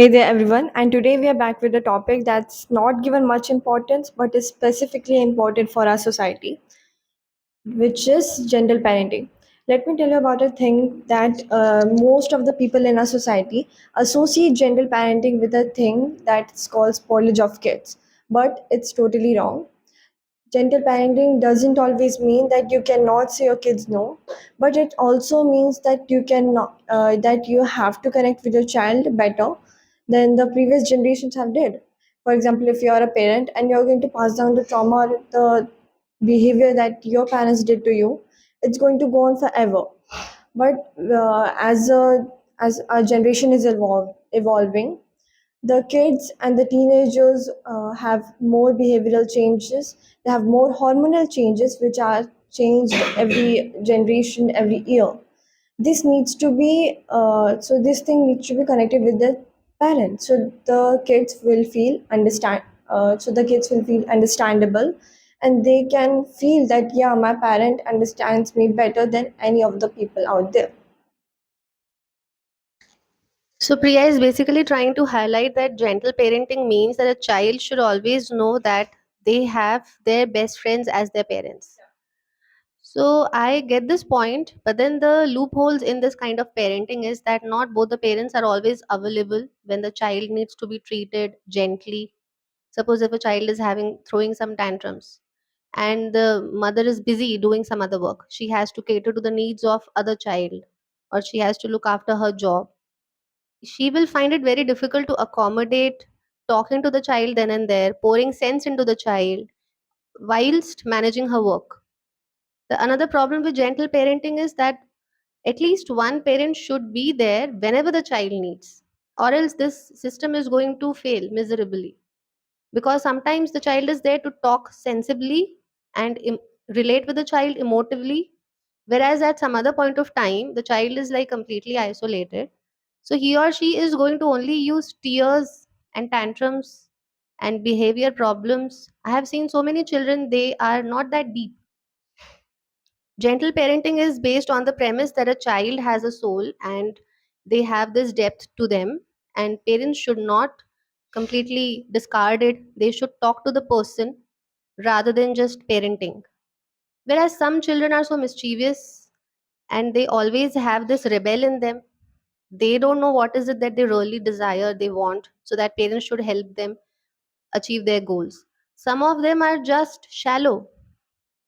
Hey there, everyone, and today we are back with a topic that's not given much importance but is specifically important for our society, which is gentle parenting. Let me tell you about a thing that most of the people in our society associate gentle parenting with a thing that's called spoilage of kids, but it's totally wrong. Gentle parenting doesn't always mean that you cannot say your kids no, but it also means that you have to connect with your child better than the previous generations have did. For example, if you are a parent and you're going to pass down the trauma or the behavior that your parents did to you, it's going to go on forever. But as our generation is evolving, the kids and the teenagers have more behavioral changes. They have more hormonal changes which are changed every generation, every year. This thing needs to be connected with the parents, so the kids will feel understandable, and they can feel that yeah, my parent understands me better than any of the people out there. So, Priya is basically trying to highlight that gentle parenting means that a child should always know that they have their best friends as their parents. So, I get this point, but then the loopholes in this kind of parenting is that not both the parents are always available when the child needs to be treated gently. Suppose if a child is having throwing some tantrums and the mother is busy doing some other work, she has to cater to the needs of other child, or she has to look after her job. She will find it very difficult to accommodate talking to the child then and there, pouring sense into the child whilst managing her work. The another problem with gentle parenting is that at least one parent should be there whenever the child needs, or else this system is going to fail miserably, because sometimes the child is there to talk sensibly and relate with the child emotively, whereas at some other point of time the child is like completely isolated, so he or she is going to only use tears and tantrums and behavior problems. I have seen so many children, they are not that deep. Gentle parenting is based on the premise that a child has a soul and they have this depth to them, and parents should not completely discard it. They should talk to the person rather than just parenting. Whereas some children are so mischievous and they always have this rebel in them. They don't know what is it that they really desire, they want, so that parents should help them achieve their goals. Some of them are just shallow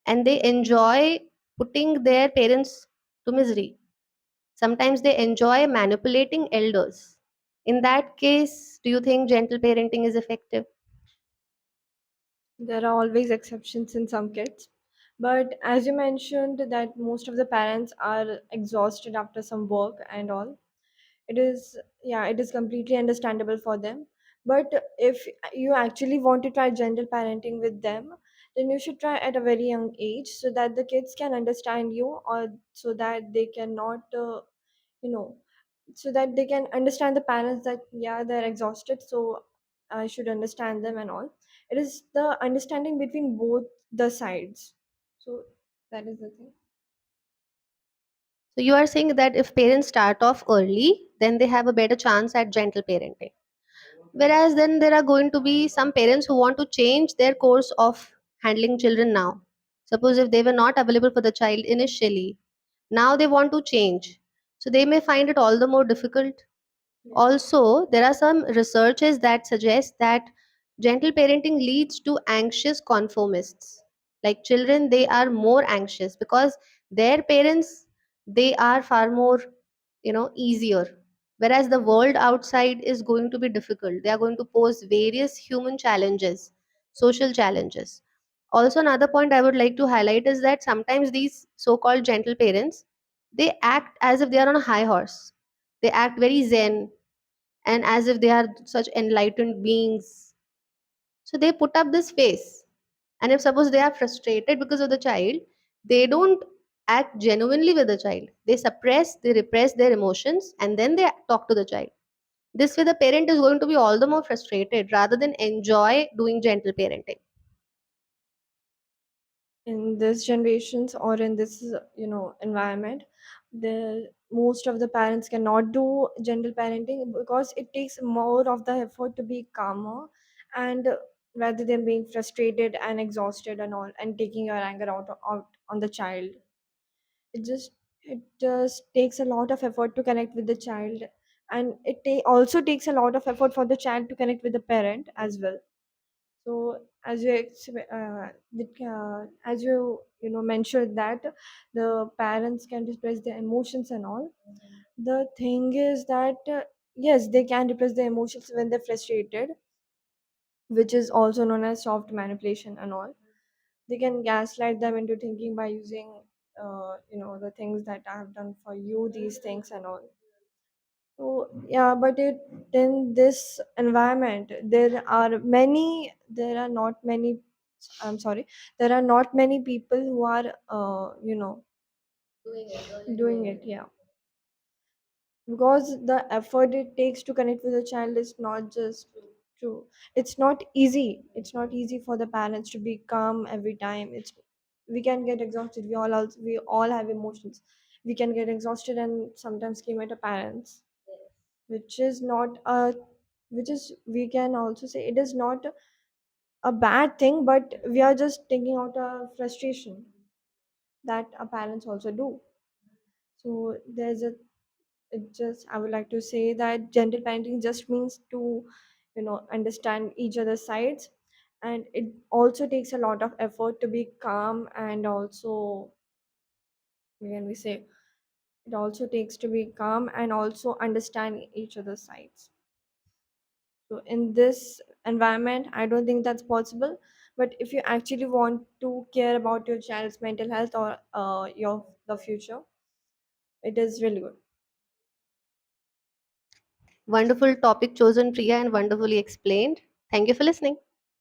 and they enjoy putting their parents to misery. Sometimes they enjoy manipulating elders. In that case, do you think gentle parenting is effective? There are always exceptions in some kids. But as you mentioned, that most of the parents are exhausted after some work and all. It is completely understandable for them. But if you actually want to try gentle parenting with them, then you should try at a very young age so that the kids can understand you, or so that they cannot, you know, so that they can understand the parents that yeah, they're exhausted, so I should understand them and all. It is the understanding between both the sides. So that is the thing. So you are saying that if parents start off early, then they have a better chance at gentle parenting. Whereas then there are going to be some parents who want to change their course of handling children now. Suppose if they were not available for the child initially, now they want to change. So they may find it all the more difficult. Also, there are some researches that suggest that gentle parenting leads to anxious conformists. Like children, they are more anxious because their parents, they are far more, easier. Whereas the world outside is going to be difficult. They are going to pose various human challenges, social challenges. Also, another point I would like to highlight is that sometimes these so-called gentle parents, they act as if they are on a high horse. They act very zen and as if they are such enlightened beings. So they put up this face. And if suppose they are frustrated because of the child, they don't act genuinely with the child. They suppress, they repress their emotions, and then they talk to the child. This way, the parent is going to be all the more frustrated rather than enjoy doing gentle parenting. In this generations or in this environment, The most of the parents cannot do gentle parenting because it takes more of the effort to be calmer, and rather than being frustrated and exhausted and all and taking your anger out on the child. It just takes a lot of effort to connect with the child, and also takes a lot of effort for the child to connect with the parent as well. So as you know mentioned that the parents can express their emotions and all. The thing is that yes, they can repress their emotions when they're frustrated, which is also known as soft manipulation and all. They can gaslight them into thinking by using the things that I have done for you, these things and all. So yeah, but it in this environment there are not many, I'm sorry, there are not many people who are doing it, yeah. Because the effort it takes to connect with a child is not just true. It's not easy for the parents to be calm every time. We can get exhausted. We all have emotions. We can get exhausted and sometimes scream at our parents, which is not a which is we can also say it is not a bad thing, but we are just taking out a frustration that our parents also do. So I would like to say that gentle parenting just means to understand each other's sides, and it also takes a lot of effort to be calm, and also when we say it also takes to be calm and also understand each other's sides. So in this environment, I don't think that's possible. But if you actually want to care about your child's mental health or your the future, it is really good. Wonderful topic chosen, Priya, and wonderfully explained. Thank you for listening.